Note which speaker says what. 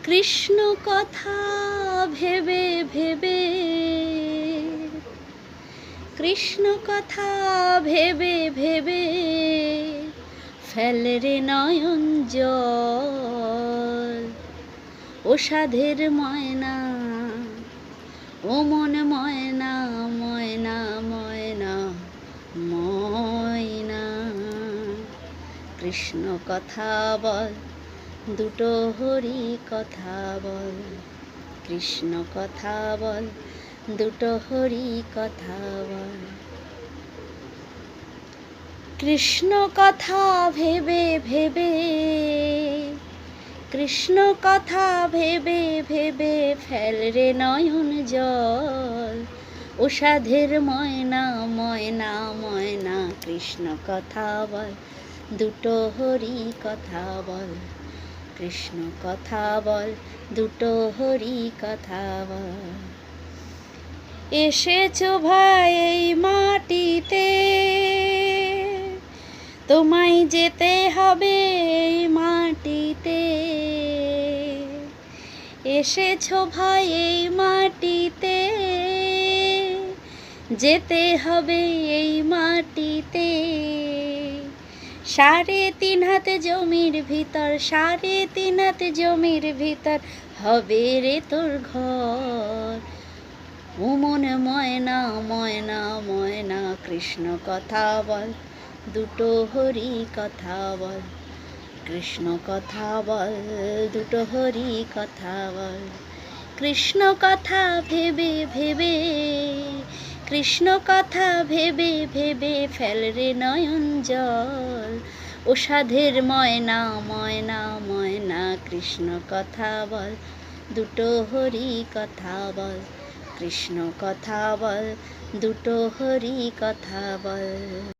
Speaker 1: কৃষ্ণ কথা ভেবে ভেবে, কৃষ্ণ কথা ভেবে ভেবে ফেলে রে নয়ন জল। ও সাধের ময়না, ও মন ময়না, ময়না ময়না ময়না। কৃষ্ণ কথা বল, দুটো হরি কথা বল। কৃষ্ণ কথা বল, দুটো হরি কথা বল। কৃষ্ণ কথা ভেবে ভেবে, কৃষ্ণ কথা ভেবে ভেবে ফেল রে নয়ন জল। ও সাধের ময়না, ময়না ময়না। কৃষ্ণ কথা বল, দুটো হরি কথা বল। কৃষ্ণ কথা বল, দুটো হরি কথা বল। এসেছো ভাই এই মাটিতে, তোমায় যেতে হবে এই মাটিতে। এসেছো ভাই এই মাটিতে, যেতে হবে এই মাটিতে। 3.5 হাত জমির ভিতর, 3.5 হাত জমির ভিতর হবে রে তোর ঘর। ও মন ময়না, ময়না ময়না। কৃষ্ণ কথা বল, দুটো হরি কথা বল। কৃষ্ণ কথা বল, দুটো হরি কথা বল। কৃষ্ণ কথা ভেবে ভেবে, কৃষ্ণ কথা ভেবে ভেবে ফেল রে নয়ন জল। ও সাধের ময়না, ময়না ময়না। কৃষ্ণ কথা বল, দুটো হরি কথা বল। কৃষ্ণ কথা বল, দুটো হরি কথা বল।